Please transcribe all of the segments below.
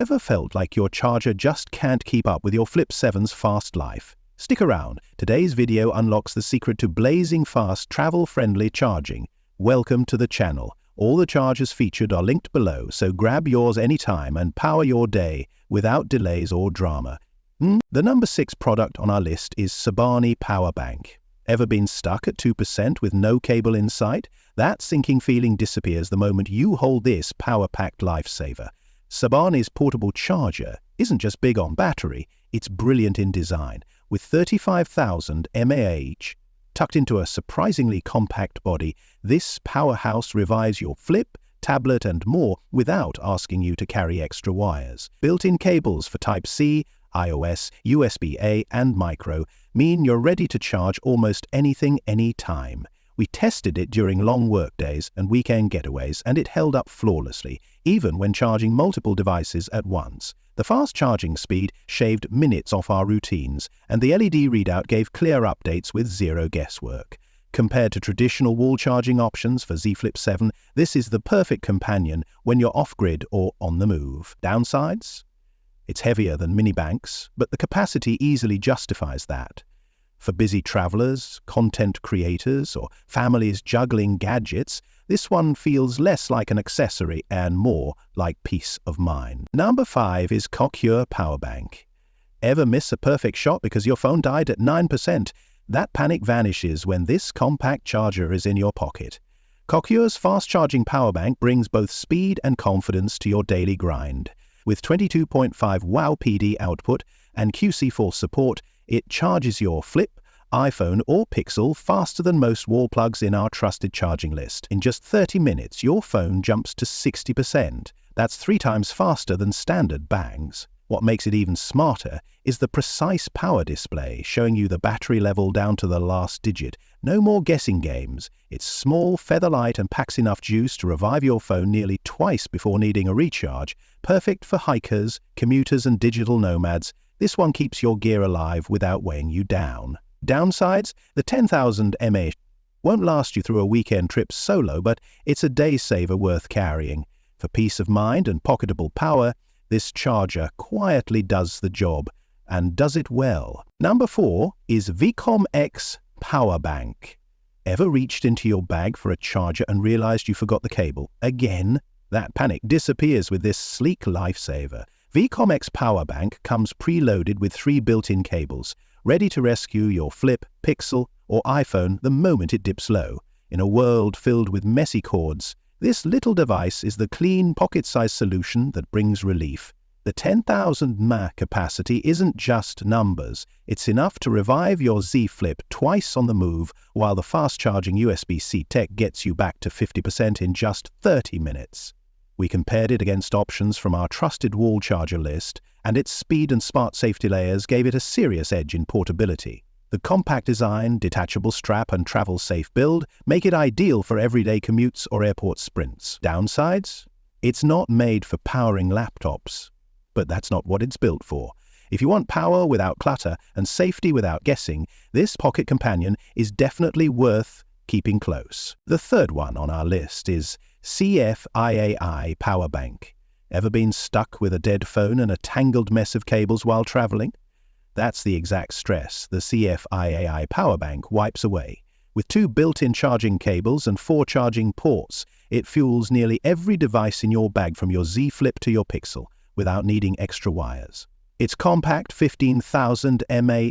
Ever felt like your charger just can't keep up with your Flip 7's fast life? Stick around. Today's video unlocks the secret to blazing fast, travel-friendly charging. Welcome to the channel. All the chargers featured are linked below, so grab yours anytime and power your day without delays or drama. The number 6 product on our list is SABANI Power Bank. Ever been stuck at 2% with no cable in sight? That sinking feeling disappears the moment you hold this power-packed lifesaver. SABANI's portable charger isn't just big on battery, it's brilliant in design. With 35,000 mAh tucked into a surprisingly compact body, this powerhouse revives your flip, tablet and more without asking you to carry extra wires. Built-in cables for Type-C, iOS, USB-A and micro mean you're ready to charge almost anything anytime. We tested it during long workdays and weekend getaways, and it held up flawlessly, even when charging multiple devices at once. The fast charging speed shaved minutes off our routines, and the LED readout gave clear updates with zero guesswork. Compared to traditional wall charging options for Z Flip 7, this is the perfect companion when you're off-grid or on the move. Downsides? It's heavier than mini banks, but the capacity easily justifies that. For busy travelers, content creators, or families juggling gadgets, this one feels less like an accessory and more like peace of mind. Number 5 is Coucur Power Bank. Ever miss a perfect shot because your phone died at 9%? That panic vanishes when this compact charger is in your pocket. Coucur's fast-charging power bank brings both speed and confidence to your daily grind. With 22.5 Wow PD output and QC4 support, it charges your Flip, iPhone or Pixel faster than most wall plugs in our trusted charging list. In just 30 minutes, your phone jumps to 60%. That's 3 times faster than standard bangs. What makes it even smarter is the precise power display, showing you the battery level down to the last digit. No more guessing games. It's small, feather-light and packs enough juice to revive your phone nearly twice before needing a recharge. Perfect for hikers, commuters and digital nomads. This one keeps your gear alive without weighing you down. Downsides? The 10,000 mAh won't last you through a weekend trip solo, but it's a day saver worth carrying. For peace of mind and pocketable power, this charger quietly does the job, and does it well. Number 4 is VEEKTOMX Power Bank. Ever reached into your bag for a charger and realized you forgot the cable? Again? That panic disappears with this sleek lifesaver. VEEKTOMX Power Bank comes preloaded with 3 built-in cables, ready to rescue your Flip, Pixel or iPhone the moment it dips low. In a world filled with messy cords, this little device is the clean, pocket-sized solution that brings relief. The 10,000 mAh capacity isn't just numbers. It's enough to revive your Z Flip twice on the move, while the fast-charging USB-C tech gets you back to 50% in just 30 minutes. We compared it against options from our trusted wall charger list, and its speed and smart safety layers gave it a serious edge in portability. The compact design, detachable strap and travel-safe build make it ideal for everyday commutes or airport sprints. Downsides? It's not made for powering laptops, but that's not what it's built for. If you want power without clutter and safety without guessing, this pocket companion is definitely worth keeping close. The third one on our list is CFIAI Power Bank. Ever been stuck with a dead phone and a tangled mess of cables while traveling? That's the exact stress the CFIAI Power Bank wipes away. With 2 built-in charging cables and 4 charging ports, it fuels nearly every device in your bag from your Z Flip to your Pixel without needing extra wires. Its compact 15,000 mAh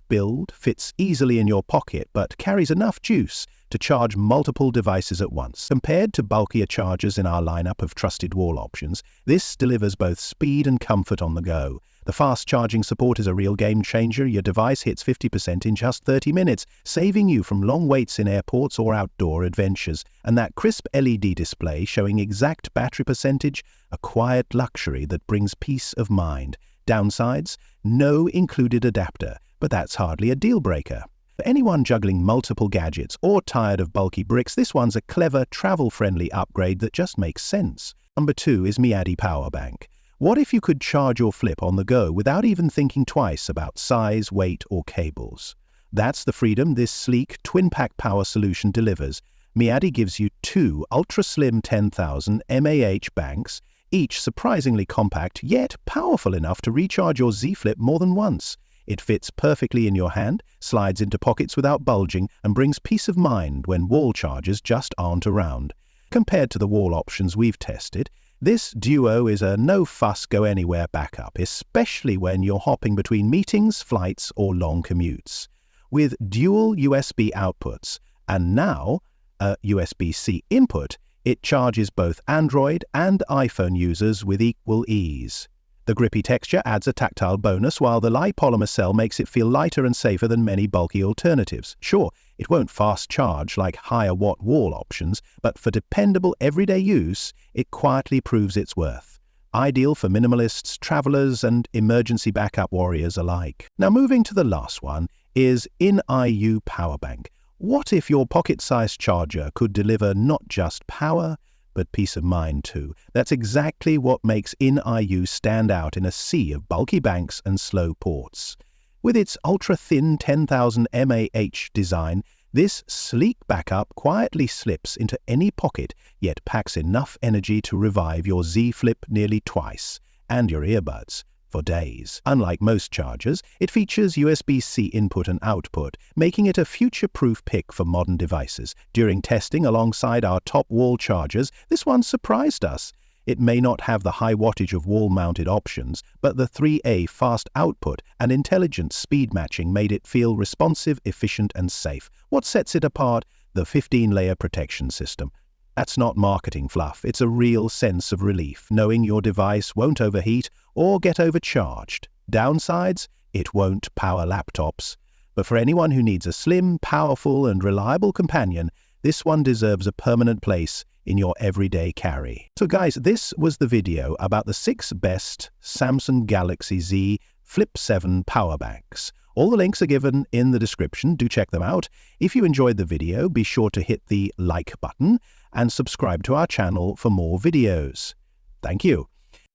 build fits easily in your pocket but carries enough juice to charge multiple devices at once. Compared to bulkier chargers in our lineup of trusted wall options, this delivers both speed and comfort on the go. The fast charging support is a real game changer. Your device hits 50% in just 30 minutes, saving you from long waits in airports or outdoor adventures. And that crisp LED display showing exact battery percentage, a quiet luxury that brings peace of mind. Downsides? No included adapter, but that's hardly a deal breaker. For anyone juggling multiple gadgets or tired of bulky bricks, this one's a clever, travel-friendly upgrade that just makes sense. Number 2 is Miady Power Bank. What if you could charge your Flip on the go without even thinking twice about size, weight, or cables? That's the freedom this sleek, twin-pack power solution delivers. Miady gives you 2 ultra-slim 10,000 mAh banks, each surprisingly compact yet powerful enough to recharge your Z Flip more than once. It fits perfectly in your hand, slides into pockets without bulging, and brings peace of mind when wall chargers just aren't around. Compared to the wall options we've tested, this duo is a no-fuss go-anywhere backup, especially when you're hopping between meetings, flights, or long commutes. With dual USB outputs, and now a USB-C input, it charges both Android and iPhone users with equal ease. The grippy texture adds a tactile bonus, while the lipolymer cell makes it feel lighter and safer than many bulky alternatives. Sure, it won't fast charge like higher watt wall options, but for dependable everyday use, it quietly proves its worth. Ideal for minimalists, travelers, and emergency backup warriors alike. Now moving to the last one is INIU Powerbank. What if your pocket-sized charger could deliver not just power, but peace of mind too? That's exactly what makes INIU stand out in a sea of bulky banks and slow ports. With its ultra-thin 10,000 mAh design, this sleek backup quietly slips into any pocket, yet packs enough energy to revive your Z Flip nearly twice, and your earbuds for days. Unlike most chargers, it features USB-C input and output, making it a future-proof pick for modern devices. During testing alongside our top wall chargers, this one surprised us. It may not have the high wattage of wall-mounted options, but the 3A fast output and intelligent speed matching made it feel responsive, efficient, and safe. What sets it apart? The 15-layer protection system. That's not marketing fluff, it's a real sense of relief, knowing your device won't overheat or get overcharged. Downsides? It won't power laptops. But for anyone who needs a slim, powerful, and reliable companion, this one deserves a permanent place in your everyday carry. So guys, this was the video about the 6 best Samsung Galaxy Z Flip 7 power banks. All the links are given in the description, do check them out. If you enjoyed the video, be sure to hit the like button and subscribe to our channel for more videos. Thank you.